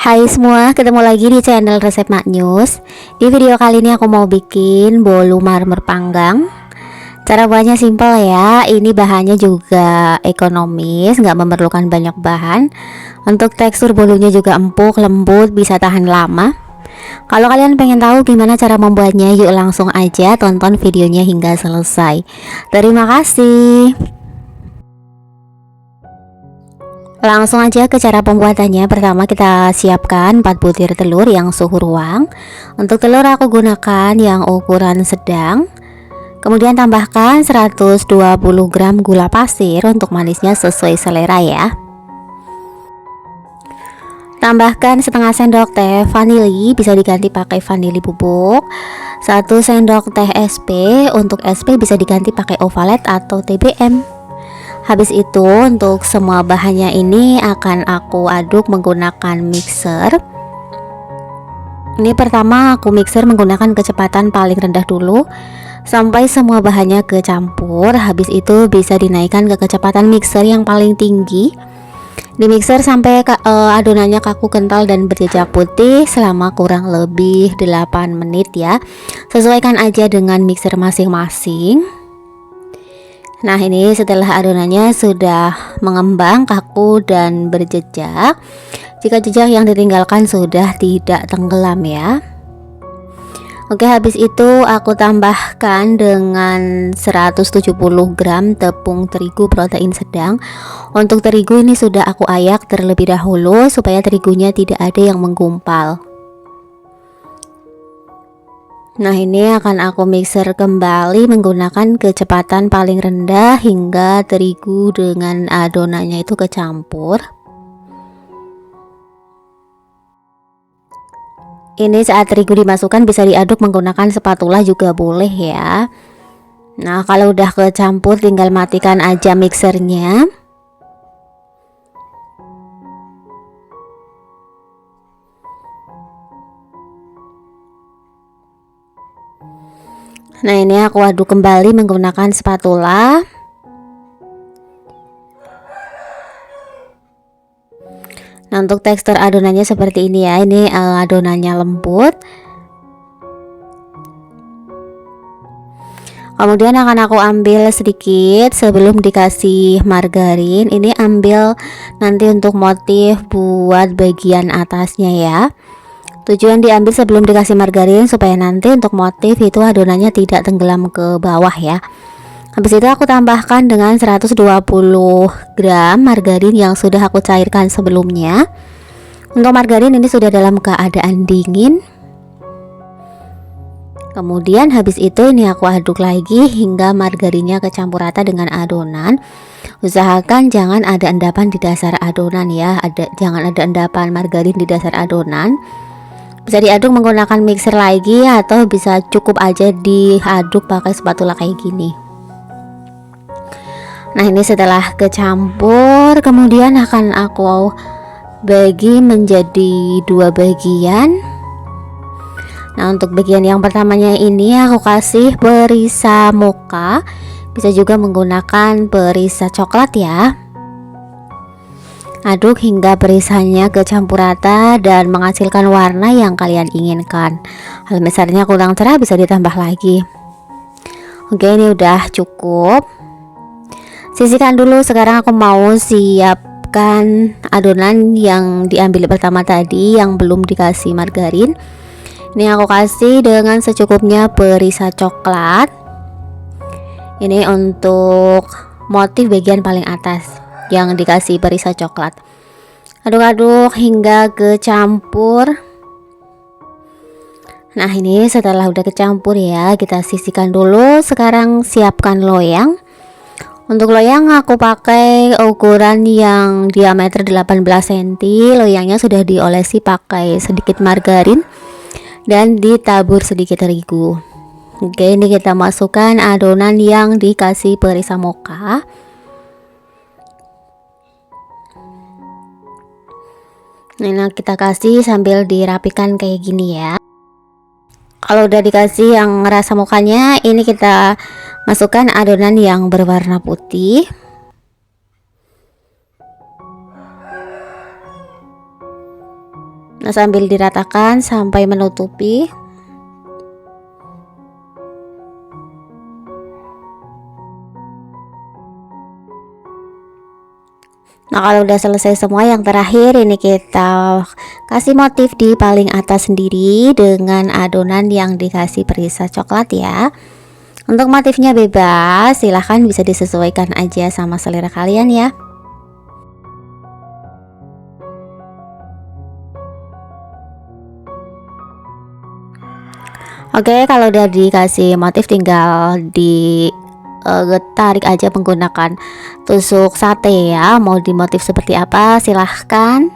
Hai semua, ketemu lagi di channel Resep Mak News. Di video kali ini aku mau bikin bolu marmer panggang. Cara buatnya simple ya. Ini bahannya juga ekonomis, nggak memerlukan banyak bahan. Untuk tekstur bolunya juga empuk, lembut, bisa tahan lama. Kalau kalian pengen tahu gimana cara membuatnya, yuk langsung aja tonton videonya hingga selesai. Terima kasih. Langsung aja ke cara pembuatannya. Pertama kita siapkan 4 butir telur yang suhu ruang. Untuk telur aku gunakan yang ukuran sedang. Kemudian tambahkan 120 gram gula pasir untuk manisnya sesuai selera ya. Tambahkan setengah sendok teh vanili, bisa diganti pakai vanili bubuk. 1 sendok teh SP, untuk SP bisa diganti pakai Ovalet atau TBM. Habis itu untuk semua bahannya ini akan aku aduk menggunakan mixer. Ini pertama aku mixer menggunakan kecepatan paling rendah dulu sampai semua bahannya kecampur. Habis itu bisa dinaikkan ke kecepatan mixer yang paling tinggi. Di mixer sampai adonannya kaku, kental dan berjejak putih selama kurang lebih 8 menit ya. Sesuaikan aja dengan mixer masing-masing. Nah, ini setelah adonannya sudah mengembang, kaku dan berjejak. Jika jejak yang ditinggalkan sudah tidak tenggelam ya. Oke, habis itu aku tambahkan dengan 170 gram tepung terigu protein sedang. Untuk terigu ini sudah aku ayak terlebih dahulu supaya terigunya tidak ada yang menggumpal. Nah, ini akan aku mixer kembali menggunakan kecepatan paling rendah hingga terigu dengan adonannya itu kecampur. Ini saat terigu dimasukkan bisa diaduk menggunakan spatula juga boleh ya. Nah, kalau udah kecampur tinggal matikan aja mixernya. Nah, ini aku aduk kembali menggunakan spatula. Nah, untuk tekstur adonannya seperti ini ya. Ini adonannya lembut. Kemudian akan aku ambil sedikit sebelum dikasih margarin. Ini ambil nanti untuk motif buat bagian atasnya ya. Tujuan diambil sebelum dikasih margarin supaya nanti untuk motif itu adonannya tidak tenggelam ke bawah ya. Habis itu aku tambahkan dengan 120 gram margarin yang sudah aku cairkan sebelumnya. Untuk margarin ini sudah dalam keadaan dingin. Kemudian habis itu ini aku aduk lagi hingga margarinnya kecampur rata dengan adonan. Usahakan jangan ada endapan di dasar adonan ya. Jangan ada endapan margarin di dasar adonan. Bisa diaduk menggunakan mixer lagi atau bisa cukup aja diaduk pakai spatula kayak gini. Nah, ini setelah kecampur kemudian akan aku bagi menjadi 2 bagian. Nah, untuk bagian yang pertamanya ini aku kasih perisa mocha. Bisa juga menggunakan perisa coklat ya. Aduk hingga perisanya kecampur rata dan menghasilkan warna yang kalian inginkan. Kalau misalnya kurang cerah bisa ditambah lagi. Oke, ini udah cukup. Sisihkan dulu. Sekarang aku mau siapkan adonan yang diambil pertama tadi yang belum dikasih margarin. Ini aku kasih dengan secukupnya perisa coklat. Ini untuk motif bagian paling atas yang dikasih perisa coklat. Aduk-aduk hingga kecampur. Nah, ini setelah udah kecampur ya, kita sisihkan dulu. Sekarang siapkan loyang. Untuk loyang aku pakai ukuran yang diameter 18 cm. Loyangnya sudah diolesi pakai sedikit margarin dan ditabur sedikit terigu. Oke, ini kita masukkan adonan yang dikasih perisa mocha. Nah, kita kasih sambil dirapikan kayak gini ya. Kalau udah dikasih yang rasa mukanya, ini kita masukkan adonan yang berwarna putih. Nah, sambil diratakan sampai menutupi. Nah, kalau udah selesai semua, yang terakhir ini kita kasih motif di paling atas sendiri dengan adonan yang dikasih perisa coklat ya. Untuk motifnya bebas, silahkan bisa disesuaikan aja sama selera kalian ya. Oke, kalau udah dikasih motif tinggal di tarik aja menggunakan tusuk sate ya. Mau di motif seperti apa silahkan.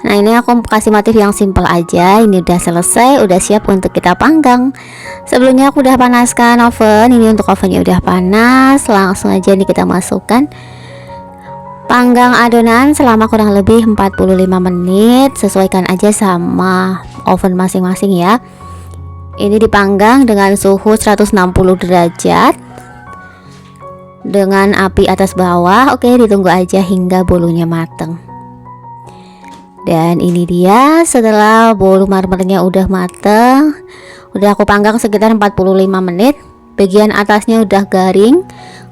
Nah, ini aku kasih motif yang simple aja. Ini udah selesai, udah siap untuk kita panggang. Sebelumnya aku udah panaskan oven. Ini untuk ovennya udah panas, langsung aja nih kita masukkan. Panggang adonan selama kurang lebih 45 menit. Sesuaikan aja sama oven masing-masing ya. Ini dipanggang dengan suhu 160 derajat dengan api atas bawah. Oke, ditunggu aja hingga bolunya mateng. Dan ini dia setelah bolu marmernya udah mateng. Udah aku panggang sekitar 45 menit. Bagian atasnya udah garing,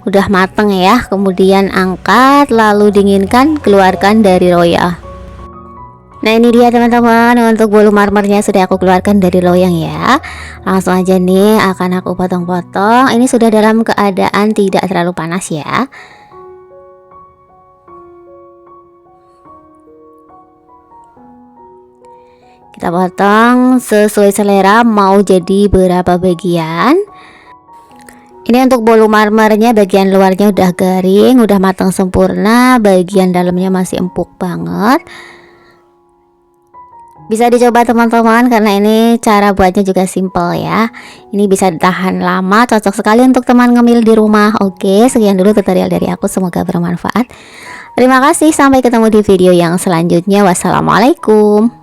udah mateng ya. Kemudian angkat, lalu dinginkan, keluarkan dari loyang. Nah, ini dia teman-teman, untuk bolu marmernya sudah aku keluarkan dari loyang ya. Langsung aja nih akan aku potong-potong. Ini sudah dalam keadaan tidak terlalu panas ya. Kita potong sesuai selera, mau jadi berapa bagian. Ini untuk bolu marmernya bagian luarnya udah garing, udah matang sempurna, bagian dalamnya masih empuk banget. Bisa dicoba teman-teman, karena ini cara buatnya juga simple ya. Ini bisa tahan lama, cocok sekali untuk teman ngemil di rumah. Oke, sekian dulu tutorial dari aku, semoga bermanfaat. Terima kasih, sampai ketemu di video yang selanjutnya. Wassalamualaikum.